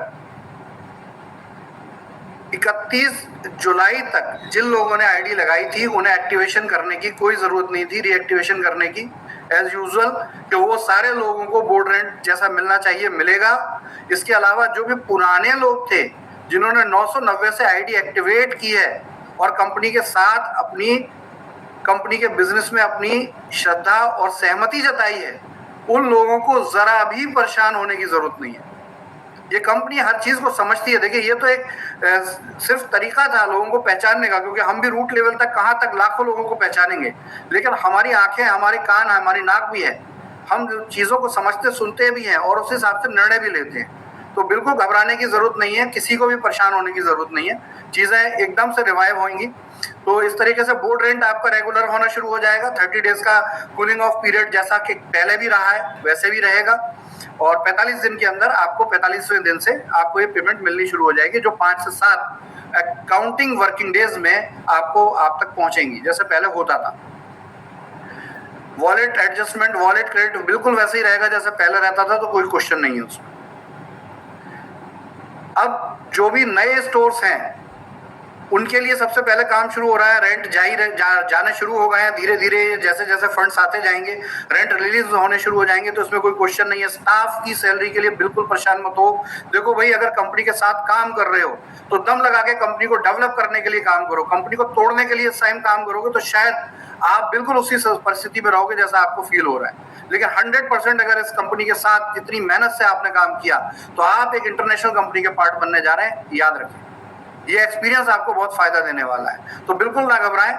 31 जुलाई तक जिन लोगों ने आईडी लगाई थी उन्हें एक्टिवेशन करने की कोई जरूरत नहीं थी, रीएक्टिवेशन करने की। एज यूजुअल कि वो सारे लोगों को बोर्ड रेंट जैसा मिलना चाहिए मिलेगा। इसके अलावा जो भी पुराने लोग थे जिन्होंने 990 से आईडी एक्टिवेट की है और कंपनी के साथ अपनी कंपनी के बिजनेस में अपनी श्रद्धा और सहमति जताई है, उन लोगों को जरा भी परेशान होने की जरूरत नहीं है। ये कंपनी हर चीज को समझती है। देखिए ये तो एक सिर्फ तरीका था लोगों को पहचानने का, क्योंकि हम भी रूट लेवल तक कहाँ तक लाखों लोगों को पहचानेंगे, लेकिन हमारी आंखें, हमारे कान, हमारी नाक भी है। हम चीजों को समझते सुनते भी हैं और उस हिसाब से निर्णय भी लेते हैं। तो बिल्कुल घबराने की जरूरत नहीं है, किसी को भी परेशान होने की जरूरत नहीं है, चीजें एकदम से रिवाइव होंगी। तो इस तरीके से बोर्ड रेंट आपका रेगुलर होना शुरू हो जाएगा। 30 डेज का कूलिंग ऑफ पीरियड जैसा कि पहले भी रहा है वैसे भी रहेगा और 45 दिन के अंदर आपको 45वें दिन से आपको ये पेमेंट मिलनी शुरू हो जाएगी, जो 5 से 7 काउंटिंग वर्किंग डेज में आपको आप तक पहुंचेंगी, जैसे पहले होता था। वॉलेट एडजस्टमेंट, वॉलेट क्रेडिट बिल्कुल वैसे ही रहेगा जैसे पहले रहता था, तो कोई क्वेश्चन नहीं है उसमें। अब जो भी नए स्टोर्स हैं उनके लिए सबसे पहले काम शुरू हो रहा है। रेंट जाने शुरू हो गए हैं धीरे धीरे, जैसे जैसे फंड्स आते जाएंगे रेंट रिलीज होने शुरू हो जाएंगे, तो इसमें कोई क्वेश्चन नहीं है। स्टाफ की सैलरी के लिए बिल्कुल परेशान मत हो। देखो भाई, अगर कंपनी के साथ काम कर रहे हो तो दम लगा के कंपनी को डेवलप करने के लिए काम करो। कंपनी को तोड़ने के लिए टाइम काम करोगे तो शायद आप बिल्कुल उसी परिस्थिति में रहोगे जैसा आपको फील हो रहा है। लेकिन 100% अगर इस कंपनी के साथ इतनी मेहनत से आपने काम किया तो आप एक इंटरनेशनल कंपनी के पार्ट बनने जा रहे हैं, याद रखिए। ये एक्सपीरियंस आपको बहुत फायदा देने वाला है। तो बिल्कुल ना घबराएं।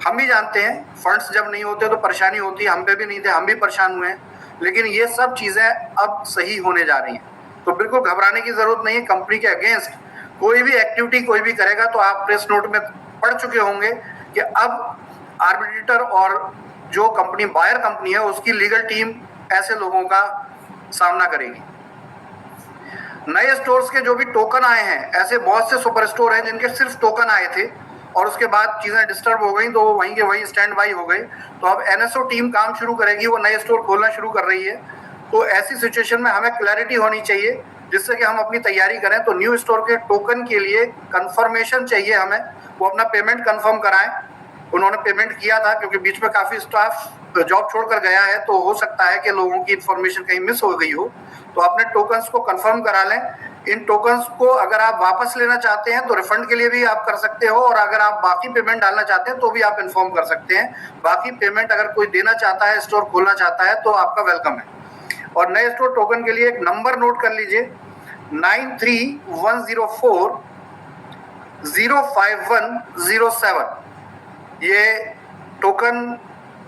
हम भी जानते हैं फंड्स जब नहीं होते तो परेशानी होती है, हम पे भी नहीं थे, हम भी परेशान हुए हैं, लेकिन ये सब चीजें अब सही होने जा रही हैं। तो बिल्कुल घबराने की जरूरत नहीं है। कंपनी के अगेंस्ट कोई भी एक्टिविटी कोई भी करेगा तो आप प्रेस नोट में पढ़ चुके होंगे कि अब आर्बिट्रेटर और जो कंपनी बायर कंपनी है उसकी लीगल टीम ऐसे लोगों का सामना करेगी। नए स्टोर्स के जो भी टोकन आए हैं, ऐसे बहुत से सुपर स्टोर हैं जिनके सिर्फ टोकन आए थे और उसके बाद चीजें डिस्टर्ब हो गई तो वो वहीं के वहीं स्टैंड बाई हो गए। तो अब एनएसओ टीम काम शुरू करेगी, वो नए स्टोर खोलना शुरू कर रही है। तो ऐसी सिचुएशन में हमें क्लैरिटी होनी चाहिए जिससे कि हम अपनी तैयारी करें। तो न्यू स्टोर के टोकन के लिए कंफर्मेशन चाहिए हमें, वो अपना पेमेंट कंफर्म कराएं। उन्होंने पेमेंट किया था क्योंकि बीच में काफी स्टाफ जॉब छोड़कर गया है, तो हो सकता है कि लोगों की इंफॉर्मेशन कहीं मिस हो गई हो। तो अपने टोकन्स को कंफर्म करा लें। इन टोकन्स को अगर आप वापस लेना चाहते हैं तो रिफंड के लिए भी आप कर सकते हो, और अगर आप बाकी पेमेंट डालना चाहते हैं तो भी आप इन्फॉर्म कर सकते हैं। बाकी पेमेंट अगर कोई देना चाहता है, स्टोर खोलना चाहता है, तो आपका वेलकम है। और नए स्टोर टोकन के लिए एक नंबर नोट कर लीजिए, 9310405107। ये टोकन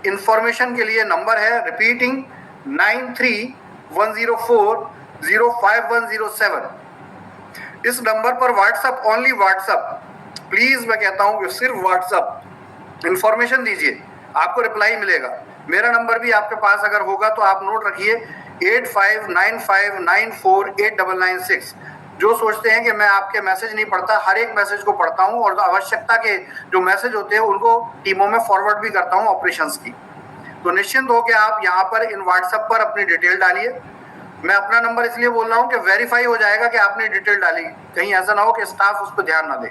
इंफॉर्मेशन के लिए नंबर है। रिपीटिंग, 9310405107। इस नंबर पर व्हाट्सएप, ओनली व्हाट्सएप, प्लीज मैं कहता हूं कि सिर्फ व्हाट्सएप इंफॉर्मेशन दीजिए, आपको रिप्लाई मिलेगा। मेरा नंबर भी आपके पास अगर होगा तो आप नोट रखिए, 8595948996। जो सोचते हैं कि मैं आपके मैसेज नहीं पढ़ता, हर एक मैसेज को पढ़ता हूं और आवश्यकता के जो मैसेज होते हैं उनको टीमों में फॉरवर्ड भी करता हूं ऑपरेशंस की। तो निश्चिंत हो कि आप यहाँ पर इन व्हाट्सएप पर अपनी डिटेल डालिए। मैं अपना नंबर इसलिए बोल रहा हूँ कि वेरीफाई हो जाएगा कि आपने डिटेल डाली, कहीं ऐसा ना हो कि स्टाफ उस पर ध्यान ना दे।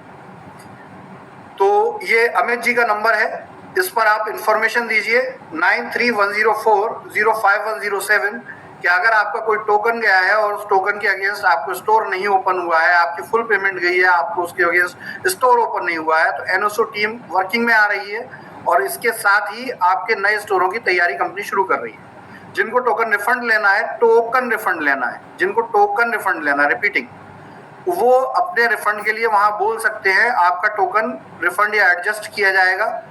तो ये अमित जी का नंबर है, इस पर आप इंफॉर्मेशन दीजिए 9310405107 कि अगर आपका कोई टोकन गया है और उस टोकन के अगेंस्ट आपको स्टोर नहीं ओपन हुआ है, आपकी फुल पेमेंट गई है, आपको उसके अगेंस्ट स्टोर ओपन नहीं हुआ है, तो एनओसो टीम वर्किंग में आ रही है और इसके साथ ही आपके नए स्टोरों की तैयारी कंपनी शुरू कर रही है। जिनको टोकन रिफंड लेना है, टोकन रिफंड लेना है, जिनको टोकन रिफंड लेना है, रिपीटिंग, वो अपने रिफंड के लिए वहां बोल सकते हैं। आपका टोकन रिफंड या एडजस्ट किया जाएगा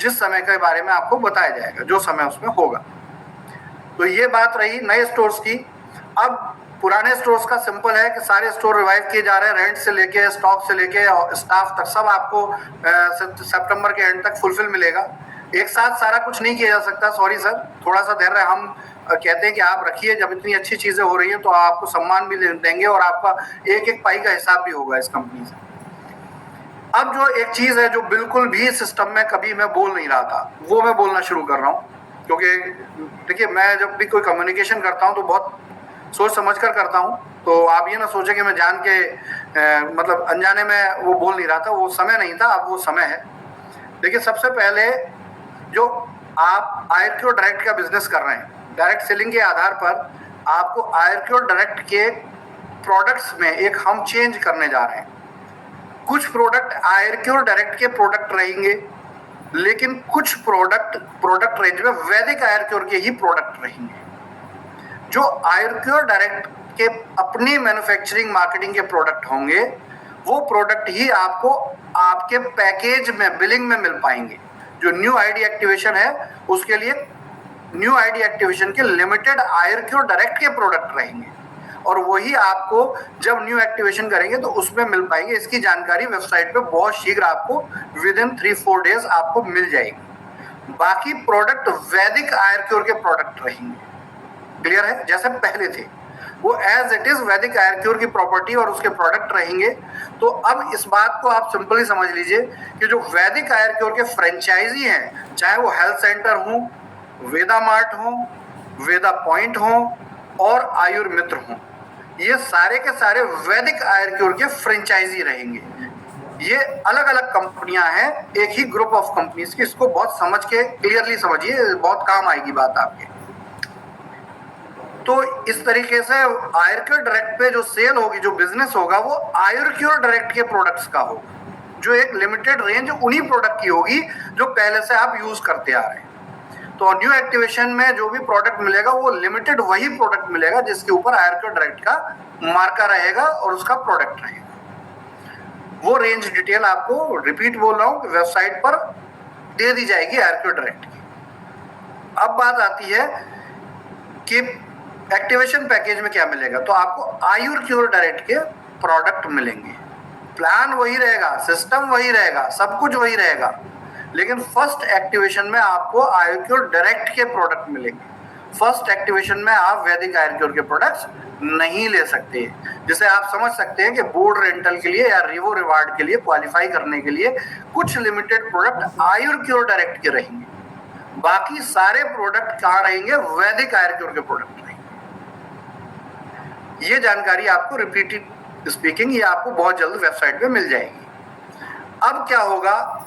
जिस समय के बारे में आपको बताया जाएगा, जो समय उसमें होगा। तो ये बात रही नए स्टोर्स की। अब पुराने स्टोर्स का सिंपल है कि सारे स्टोर रिवाइव किए जा रहे हैं, रेंट से लेके, स्टॉक से लेके, स्टाफ तक, सब आपको सितंबर के एंड तक फुलफिल मिलेगा। एक साथ सारा कुछ नहीं किया जा सकता, सॉरी सर, थोड़ा सा धैर्य हम कहते हैं कि आप रखिए। जब इतनी अच्छी चीजें हो रही हैं तो आपको सम्मान भी देंगे और आपका एक एक पाई का हिसाब भी होगा इस कंपनी से। अब जो एक चीज है जो बिल्कुल भी सिस्टम में कभी मैं बोल नहीं रहा था, वो मैं बोलना शुरू कर रहा हूँ। क्योंकि देखिए, मैं जब भी कोई कम्युनिकेशन करता हूँ तो बहुत सोच समझ कर करता हूँ। तो आप ये ना सोचे कि मैं जान के मतलब अनजाने में वो बोल नहीं रहा था, वो समय नहीं था, अब वो समय है। देखिए, सबसे पहले जो आप आयरक्योर डायरेक्ट का बिजनेस कर रहे हैं, डायरेक्ट सेलिंग के आधार पर आपको आयरक्योर डायरेक्ट के प्रोडक्ट्स में एक हम चेंज करने जा रहे हैं। कुछ प्रोडक्ट आयरक्योर डायरेक्ट के प्रोडक्ट रहेंगे, लेकिन कुछ प्रोडक्ट रेंज में वैदिक आयरक्योर के ही प्रोडक्ट रहेंगे। जो आयरक्योर डायरेक्ट के अपनी मैन्युफैक्चरिंग मार्केटिंग के प्रोडक्ट होंगे, वो प्रोडक्ट ही आपको आपके पैकेज में, बिलिंग में मिल पाएंगे। जो न्यू आईडी एक्टिवेशन है उसके लिए न्यू आईडी एक्टिवेशन के लिमिटेड आयरक्योर डायरेक्ट के प्रोडक्ट रहेंगे और वही आपको जब न्यू एक्टिवेशन करेंगे तो उसमें मिल पाएंगे। इसकी जानकारी वेबसाइट पे बहुत शीघ्र आपको विदिन 3-4 डेज आपको मिल जाएगी। बाकी प्रोडक्ट वैदिक आयरक्योर के प्रोडक्ट रहेंगे, क्लियर है, जैसे पहले थे वो एज इट इज वैदिक आयरक्योर की प्रॉपर्टी और उसके प्रोडक्ट रहेंगे। तो अब इस बात को आप सिंपली समझ लीजिए कि जो वैदिक आयरक्योर के फ्रेंचाइजी हैं, चाहे वो हेल्थ सेंटर हो, वेदा मार्ट हो, वेदा पॉइंट हो और आयुर्मित्र हो, ये सारे के सारे वैदिक आयरक्योर के फ्रेंचाइजी रहेंगे। ये अलग अलग कंपनियां हैं, एक ही ग्रुप ऑफ कंपनीज की। इसको बहुत समझ के क्लियरली समझिए, बहुत काम आएगी बात आपके। तो इस तरीके से आयरक्योर डायरेक्ट पे जो सेल होगी, जो बिजनेस होगा, वो आयरक्योर डायरेक्ट के प्रोडक्ट्स का होगा। जो एक लिमिटेड रेंज उन्हीं प्रोडक्ट की होगी जो पहले से आप यूज करते आ रहे हैं। तो न्यू एक्टिवेशन में जो भी प्रोडक्ट मिलेगा वो लिमिटेड वही प्रोडक्ट मिलेगा जिसके ऊपर आयरक्यू डायरेक्ट का मार्का रहेगा और उसका प्रोडक्ट रहेगा। वो रेंज डिटेल आपको रिपीट बोल रहा हूँ वेबसाइट पर दे दी जाएगी आयरक्यू डायरेक्ट की। अब बात आती है कि एक्टिवेशन पैकेज में क्या मिलेगा। तो आपको आयुर्क्योर डायरेक्ट के प्रोडक्ट मिलेंगे, प्लान वही रहेगा, सिस्टम वही रहेगा, सब कुछ वही रहेगा, लेकिन फर्स्ट एक्टिवेशन में आपको आयुर्क्योर डायरेक्ट के प्रोडक्ट मिलेंगे। फर्स्ट एक्टिवेशन में आप वैदिक आयुर्क्योर के प्रोडक्ट्स नहीं ले सकते। जिसे आप समझ सकते हैं कि बोर्ड रेंटल के लिए या रिवो रिवार्ड के लिए क्वालिफाई करने के लिए कुछ लिमिटेड प्रोडक्ट आयुर्क्योर डायरेक्ट के रहेंगे, बाकी सारे प्रोडक्ट कहाँ रहेंगे, वैदिक आयुर्क्योर के प्रोडक्ट रहेंगे। ये जानकारी आपको रिपीटेड स्पीकिंग ये आपको बहुत जल्द वेबसाइट पे मिल जाएगी। अब क्या होगा,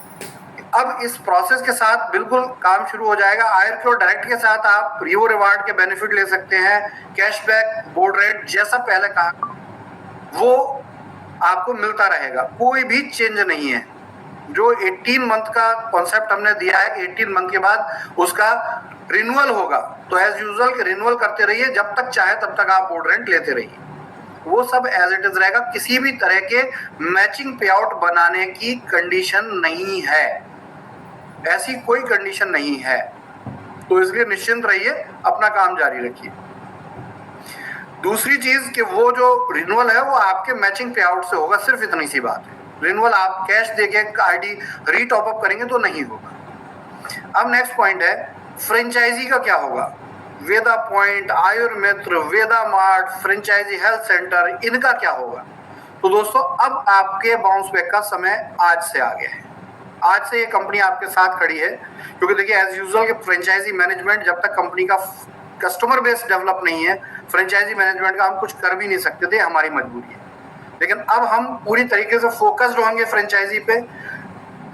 अब इस प्रोसेस के साथ बिल्कुल काम शुरू हो जाएगा। आयुर्क्योर डायरेक्ट के साथ आप रिवो रिवार्ड के बेनिफिट ले सकते हैं, कैशबैक, बोर्ड रेट जैसा पहले कहा वो आपको मिलता रहेगा, कोई भी चेंज नहीं है। जो 18 मंथ का कॉन्सेप्ट हमने दिया है कि 18 मंथ के बाद उसका रिन्यूअल होगा, तो एज यूजुअल रिन्यूअल करते रहिए, जब तक चाहे तब तक आप बोर्ड रेंट लेते रहिए, वो सब एज इट इज रहेगा। किसी भी तरह के मैचिंग पे आउट बनाने की कंडीशन नहीं है, ऐसी कोई कंडीशन नहीं है। तो इसलिए निश्चिंत रहिए, अपना काम जारी रखिए। दूसरी चीज कि वो जो रिन्यूअल है वो आपके मैचिंग पे आउट से होगा, सिर्फ इतनी सी बात है। रिन्यूअल आप कैश देके आईडी रीटॉप अप करेंगे तो नहीं होगा। अब नेक्स्ट पॉइंट है फ्रेंचाइजी का क्या होगा। वेदा पॉइंट, आयुर्मित्र, वेदा मार्ट, फ्रेंचाइजी हेल्थ सेंटर, इनका क्या होगा। तो दोस्तों अब आपके बाउंस बैक का समय आज से आ गया है। आज से ये कंपनी आपके साथ खड़ी है, क्योंकि देखिए एज यूजुअल के फ्रेंचाइजी मैनेजमेंट जब तक कंपनी का कस्टमर बेस डेवलप नहीं है, फ्रेंचाइजी मैनेजमेंट का हम कुछ कर भी नहीं सकते थे, हमारी मजबूरी है। लेकिन अब हम पूरी तरीके से फोकस्ड होंगे फ्रेंचाइजी पे।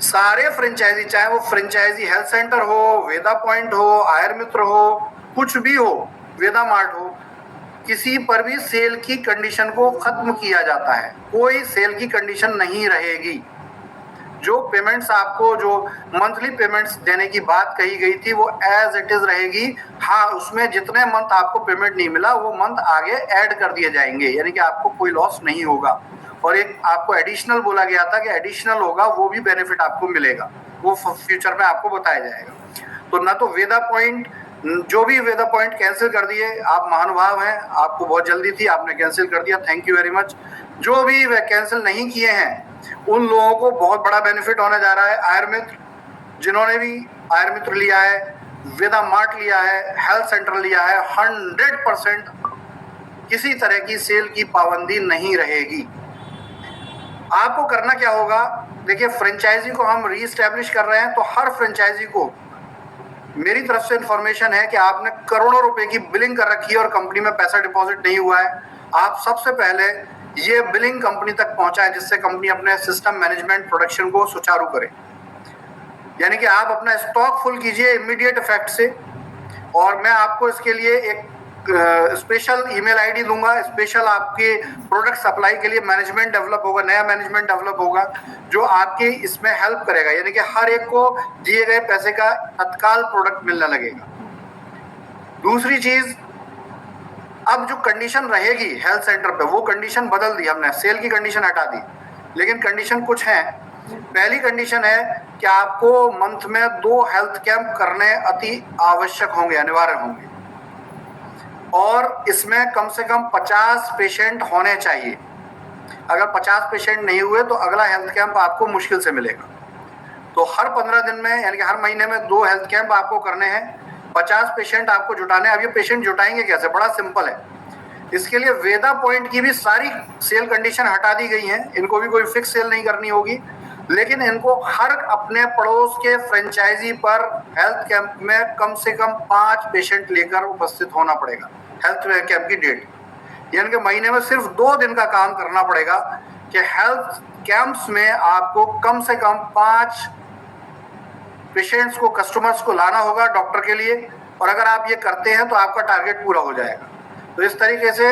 सारे फ्रेंचाइजी, चाहे वो फ्रेंचाइजी हेल्थ सेंटर हो, वेदा पॉइंट हो, आयुर्मित्र हो, कुछ भी हो, वेदा मार्ट हो, किसी पर भी सेल की कंडीशन को खत्म किया जाता है, कोई सेल की कंडीशन नहीं रहेगी। जो पेमेंट्स आपको, जो मंथली पेमेंट्स देने की बात कही गई थी वो एज इट इज रहेगी। हाँ, उसमें जितने मंथ आपको पेमेंट नहीं मिला वो मंथ आगे ऐड कर दिए जाएंगे, यानी कि आपको कोई लॉस नहीं होगा। और एक आपको एडिशनल बोला गया था कि एडिशनल होगा, वो भी बेनिफिट आपको मिलेगा, वो फ्यूचर में आपको बताया जाएगा। तो ना तो वेदा पॉइंट, जो भी वेदा पॉइंट कैंसिल कर दिए, आप महानुभाव हैं, आपको बहुत जल्दी थी, आपने कैंसिल कर दिया, थैंक यू वेरी मच। जो भी वे कैंसिल नहीं किए हैं उन लोगों को बहुत बड़ा बेनिफिट होने जा रहा है। आयुर्मित्र, जिन्होंने भी आयुर्मित्र लिया है, वेदा मार्ट लिया है, हेल्थ सेंटर लिया है, 100% किसी तरह की सेल की पाबंदी नहीं रहेगी। आपको करना क्या होगा, देखिए फ्रेंचाइजी को हम रीस्टैब्लिश कर रहे हैं, तो हर फ्रेंचाइजी को मेरी तरफ से इंफॉर्मेशन है कि आपने करोड़ों रुपए की बिलिंग कर रखी है और कंपनी में पैसा डिपॉजिट नहीं हुआ है। आप सबसे पहले ये बिलिंग कंपनी तक पहुंचाएं, जिससे कंपनी अपने सिस्टम मैनेजमेंट प्रोडक्शन को सुचारू करे। यानी कि आप अपना स्टॉक फुल कीजिए इमीडिएट इफेक्ट से। और मैं आपको इसके लिए एक स्पेशल ईमेल आईडी दूंगा, स्पेशल आपके प्रोडक्ट सप्लाई के लिए मैनेजमेंट डेवलप होगा, नया मैनेजमेंट डेवलप होगा जो आपके इसमें हेल्प करेगा, यानी कि हर एक को दिए गए पैसे का तत्काल प्रोडक्ट मिलने लगेगा। दूसरी चीज, अब जो कंडीशन रहेगी हेल्थ सेंटर पे वो कंडीशन बदल दी हमने, सेल की कंडीशन हटा दी, लेकिन कंडीशन कुछ है। पहली कंडीशन है कि आपको मंथ में 2 हेल्थ कैंप करने अति आवश्यक होंगे, अनिवार्य होंगे, और इसमें कम से कम 50 पेशेंट होने चाहिए। अगर 50 पेशेंट नहीं हुए तो अगला हेल्थ कैंप आपको मुश्किल से मिलेगा। तो हर 15 दिन में, यानी कि हर महीने में 2 हेल्थ कैंप आपको करने हैं, 50 पेशेंट आपको जुटाने। अब ये पेशेंट जुटाएंगे कैसे, बड़ा सिंपल है। इसके लिए वेदा पॉइंट की भी सारी सेल कंडीशन हटा दी गई हैं, इनको भी कोई फिक्स सेल नहीं करनी होगी, लेकिन इनको हर अपने पड़ोस के फ्रेंचाइजी पर हेल्थ कैंप में कम से कम 5 पेशेंट लेकर उपस्थित होना पड़ेगा। हेल्थ कैंप की डेट, यानी कि महीने में सिर्फ 2 दिन का काम करना पड़ेगा कि हेल्थ कैंप्स में आपको कम से कम 5 पेशेंट्स को, कस्टमर्स को लाना होगा डॉक्टर के लिए। और अगर आप ये करते हैं तो आपका टारगेट पूरा हो जाएगा। तो इस तरीके से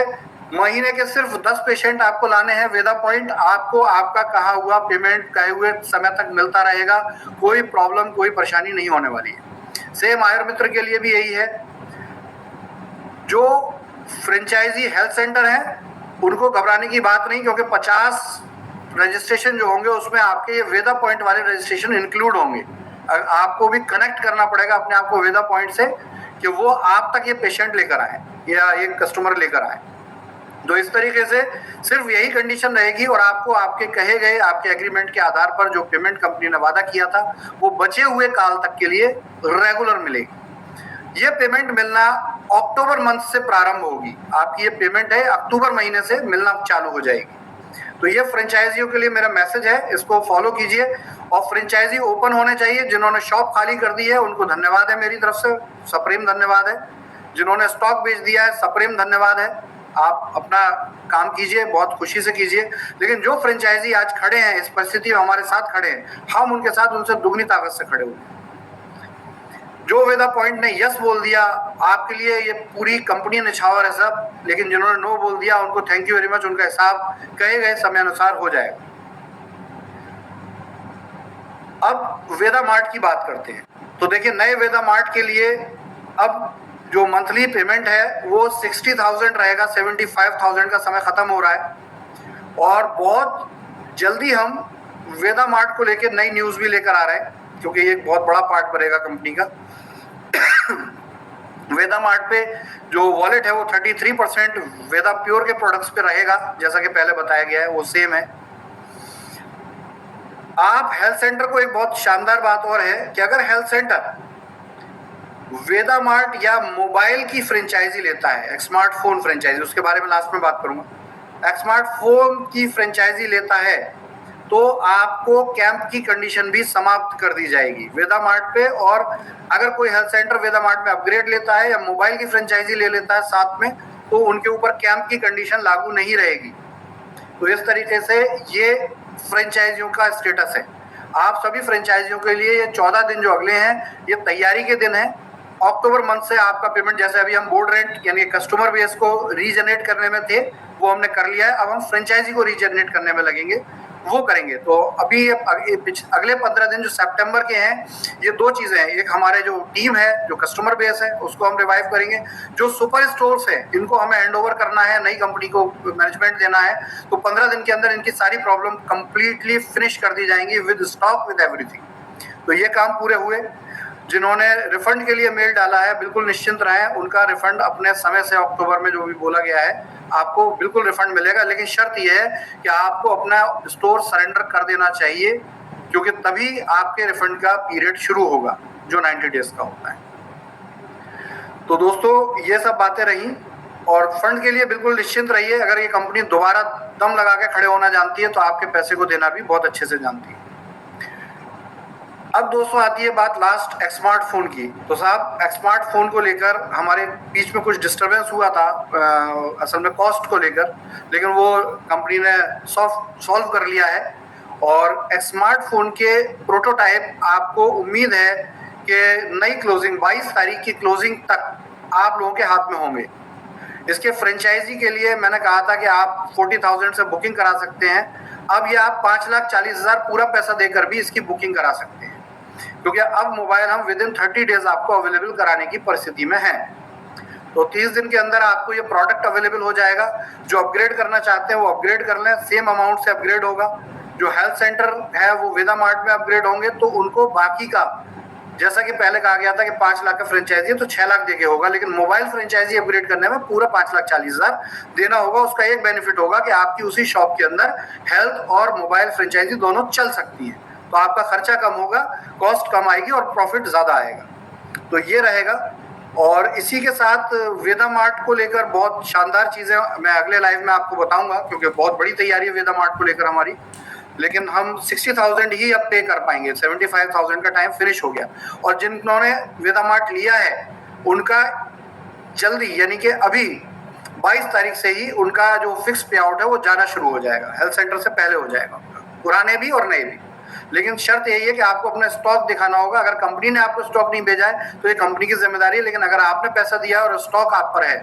महीने के सिर्फ 10 पेशेंट आपको लाने हैं वेदा पॉइंट, आपको आपका कहा हुआ पेमेंट कहे हुए समय तक मिलता रहेगा, कोई प्रॉब्लम कोई परेशानी नहीं होने वाली है। सेम आयुर मित्र के लिए भी यही है। जो फ्रेंचाइजी हेल्थ सेंटर है उनको घबराने की बात नहीं, क्योंकि 50 रजिस्ट्रेशन जो होंगे उसमें आपके ये वेदा पॉइंट वाले रजिस्ट्रेशन इंक्लूड होंगे। आपको भी कनेक्ट करना पड़ेगा अपने आप को वेदा पॉइंट से कि वो आप तक ये पेशेंट लेकर आए या ये कस्टमर लेकर आए। तो इस तरीके से सिर्फ यही कंडीशन रहेगी और आपको आपके कहे गए आपके एग्रीमेंट के आधार पर जो पेमेंट कंपनी ने वादा किया था वो बचे हुए काल तक के लिए रेगुलर मिलेगी। ये पेमेंट मिलना अक्टूबर मंथ से प्रारंभ होगी। आपकी ये पेमेंट है अक्टूबर महीने से मिलना चालू हो जाएगी। तो ये फ्रेंचाइजियों के लिए मेरा मैसेज है, इसको फॉलो कीजिए। और फ्रेंचाइजी ओपन होने चाहिए। जिन्होंने शॉप खाली कर दी है उनको धन्यवाद है मेरी तरफ से, सप्रेम धन्यवाद है। जिन्होंने स्टॉक बेच दिया है सप्रेम धन्यवाद है। आप अपना काम कीजिए, बहुत खुशी से कीजिए। लेकिन जो फ्रेंचाइजी आज खड़े हैं इस परिस्थिति में हमारे साथ खड़े हैं, हम उनके साथ उनसे दुगनी ताकत से खड़े हुए। जो वेदा पॉइंट ने यस बोल दिया आपके लिए ये पूरी कंपनी निछावर है सब, लेकिन जिन्होंने नो बोल दिया उनको थैंक यू वेरी मच, उनका हिसाब कहे गए समय अनुसार हो जाएगा। अब वेदा मार्ट की बात करते हैं। तो देखिए नए वेदा मार्ट के लिए अब जो मंथली पेमेंट है वो 60,000 रहेगा। 75,000 का समय खत्म हो रहा है और बहुत जल्दी हम वेदा मार्ट को लेकर नई न्यूज़ भी लेकर आ रहे हैं, क्योंकि ये एक बहुत बड़ा पार्ट बनेगा कंपनी का। वेदा मार्ट पे जो वॉलेट है वो 33% वेदा प्योर के प्रोडक्ट्स पे रहेगा, जैसा कि पहले बताया गया है वो सेम है। आप हेल्थ सेंटर को एक बहुत शानदार बात और है कि अगर हेल्थ सेंटर वेदा मार्ट या मोबाइल की फ्रेंचाइजी लेता है, स्मार्टफोन फ्रेंचाइजी, उसके बारे में लास्ट में बात करूंगा, स्मार्टफोन की फ्रेंचाइजी लेता है तो आपको कैंप की कंडीशन भी समाप्त कर दी जाएगी वेदा मार्ट पे। और अगर कोई हेल्थ सेंटर वेदा मार्ट में अपग्रेड लेता है या मोबाइल की फ्रेंचाइजी ले लेता है साथ में, तो उनके ऊपर कैंप की कंडीशन लागू नहीं रहेगी। तो इस तरीके से ये फ्रेंचाइजियों का स्टेटस है। आप सभी फ्रेंचाइजियों के लिए ये 14 दिन जो अगले हैं ये तैयारी के दिन है। अक्टूबर मंथ से आपका पेमेंट, जैसे अभी हम बोर्ड रेंट यानी कस्टमर बेस को रीजनरेट करने में थे वो हमने कर लिया है, अब हम फ्रेंचाइजी को रीजनरेट करने में लगेंगे, वो करेंगे। तो अभी अगले 15 दिन जो सितंबर के हैं ये दो चीज़ें हैं। एक हमारे जो टीम है जो कस्टमर बेस है उसको हम रिवाइव करेंगे। जो सुपर स्टोर्स है इनको हमें हैंड ओवर करना है, नई कंपनी को मैनेजमेंट देना है। तो 15 दिन के अंदर इनकी सारी प्रॉब्लम कंप्लीटली फिनिश कर दी जाएंगी विद स्टॉक विद एवरीथिंग। तो ये काम पूरे हुए। जिन्होंने रिफंड के लिए मेल डाला है बिल्कुल निश्चिंत रहें, उनका रिफंड अपने समय से अक्टूबर में जो भी बोला गया है आपको बिल्कुल रिफंड मिलेगा। लेकिन शर्त यह है कि आपको अपना स्टोर सरेंडर कर देना चाहिए, क्योंकि तभी आपके रिफंड का पीरियड शुरू होगा जो 90 डेज का होता है। तो दोस्तों ये सब बातें रहीं और फंड के लिए बिल्कुल निश्चिंत रहिए। अगर ये कंपनी दोबारा दम लगा के खड़े होना जानती है तो आपके पैसे को देना भी बहुत अच्छे से जानती है। अब दोस्तों आती है बात लास्ट स्मार्टफोन की। तो साहब स्मार्टफोन को लेकर हमारे बीच में कुछ डिस्टरबेंस हुआ था असल में कॉस्ट को लेकर, लेकिन वो कंपनी ने सॉल्व कर लिया है। और स्मार्टफोन के प्रोटोटाइप आपको उम्मीद है कि नई क्लोजिंग 22 तारीख की क्लोजिंग तक आप लोगों के हाथ में होंगे। इसके फ्रेंचाइजी के लिए मैंने कहा था कि आप 40,000 से बुकिंग करा सकते हैं। अब ये आप 5,40,000 पूरा पैसा देकर भी इसकी बुकिंग करा सकते हैं, क्योंकि अब मोबाइल हम विद इन 30 डेज आपको अवेलेबल कराने की परिस्थिति में है। तो 30 दिन के अंदर आपको ये प्रोडक्ट अवेलेबल हो जाएगा। जो अपग्रेड करना चाहते हैं वो अपग्रेड कर लें, सेम अमाउंट से अपग्रेड होगा। जो हेल्थ सेंटर है वो वेदा मार्ट में अपग्रेड होंगे तो उनको बाकी का, जैसा कि पहले कहा गया था कि 5 लाख का फ्रेंचाइजी है तो 6 लाख देके होगा, लेकिन मोबाइल फ्रेंचाइजी अपग्रेड करने में पूरा 5,40,000 देना होगा। उसका एक बेनिफिट होगा कि आपकी उसी शॉप के अंदर हेल्थ और मोबाइल फ्रेंचाइजी दोनों चल सकती है। तो आपका खर्चा कम होगा, कॉस्ट कम आएगी और प्रॉफिट ज़्यादा आएगा। तो ये रहेगा। और इसी के साथ वेदा मार्ट को लेकर बहुत शानदार चीज़ें मैं अगले लाइव में आपको बताऊंगा, क्योंकि बहुत बड़ी तैयारी है वेदा मार्ट को लेकर हमारी। लेकिन हम 60,000 ही अब पे कर पाएंगे, 75,000 का टाइम फिनिश हो गया। और जिन्होंने वेदा मार्ट लिया है उनका जल्दी यानी कि अभी 22 तारीख से ही उनका जो फिक्स पे आउट है वो जाना शुरू हो जाएगा। हेल्थ सेंटर से पहले हो जाएगा, पुराने भी और नए भी। लेकिन शर्त यही है कि आपको अपना स्टॉक दिखाना होगा। अगर कंपनी ने आपको स्टॉक नहीं भेजा है तो ये कंपनी की जिम्मेदारी है, लेकिन अगर आपने पैसा दिया और स्टॉक आप पर है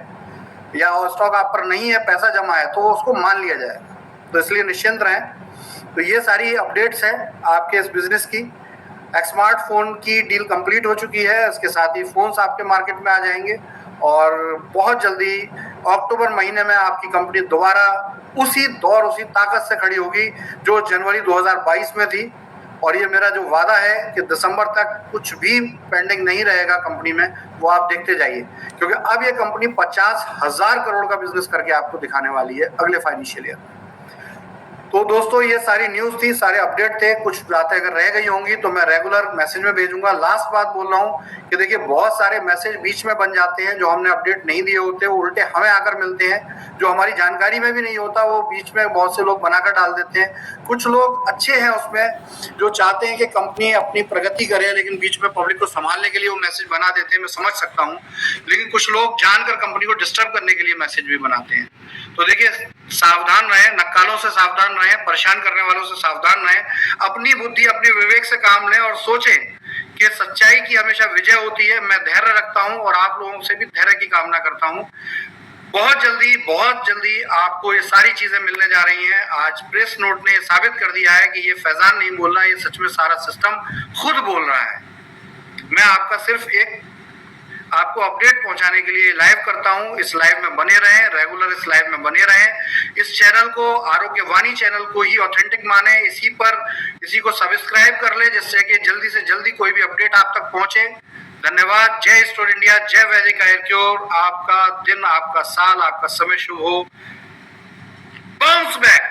या स्टॉक आप पर नहीं है, पैसा जमा है, तो उसको मान लिया जाएगा। तो इसलिए निश्चिंत रहें। तो ये सारी अपडेट्स हैं आपके इस बिजनेस की। स्मार्टफोन की डील कंप्लीट हो चुकी है, इसके साथ ही फोन्स आपके मार्केट में आ जाएंगे और बहुत जल्दी अक्टूबर महीने में आपकी कंपनी दोबारा उसी दौर, उसी ताकत से खड़ी होगी जो जनवरी 2022 में थी। और ये मेरा जो वादा है कि दिसंबर तक कुछ भी पेंडिंग नहीं रहेगा कंपनी में, वो आप देखते जाइए, क्योंकि अब ये कंपनी 50,000 करोड़ का बिजनेस करके आपको दिखाने वाली है अगले फाइनेंशियल ईयर में। तो दोस्तों ये सारी न्यूज़ थी, सारे अपडेट थे। कुछ बातें अगर रह गई होंगी तो मैं रेगुलर मैसेज में भेजूंगा। लास्ट बात बोल रहा हूँ कि देखिए बहुत सारे मैसेज बीच में बन जाते हैं जो हमने अपडेट नहीं दिए होते, वो उल्टे हमें आकर मिलते हैं, जो हमारी जानकारी में भी नहीं होता, वो बीच में बहुत से लोग बनाकर डाल देते हैं। कुछ लोग अच्छे हैं उसमें जो चाहते हैं कि कंपनी अपनी प्रगति करे, लेकिन बीच में पब्लिक को संभालने के लिए वो मैसेज बना देते हैं, मैं समझ सकता हूँ। लेकिन कुछ लोग जानकर कंपनी को डिस्टर्ब करने के लिए मैसेज भी बनाते हैं। तो देखिए सावधान रहें, नक्कालों से सावधान रहें, परेशान करने वालों से सावधान रहें, अपनी बुद्धि अपने विवेक से काम लें और सोचें कि सच्चाई की हमेशा विजय होती है। मैं धैर्य रखता हूं और आप लोगों से भी धैर्य की कामना करता हूं। बहुत जल्दी आपको ये सारी चीजें मिलने जा रही हैं। आज प्रेस नोट ने साबित कर दिया है कि ये फैजान नहीं बोल रहा, ये सच में सारा सिस्टम खुद बोल रहा है। मैं आपका सिर्फ एक आपको अपडेट पहुंचाने के लिए लाइव करता हूं। इस लाइव में बने रहें, रेगुलर इस लाइव में बने रहें। इस चैनल को, आरोग्यवाणी चैनल को ही ऑथेंटिक माने, इसी को सब्सक्राइब कर ले, जिससे कि जल्दी से जल्दी कोई भी अपडेट आप तक पहुंचे। धन्यवाद। जय स्टोर इंडिया, जय वैदिक आयुर क्योर। आपका दिन, आपका साल, आपका समय शुभ हो। Bounce back.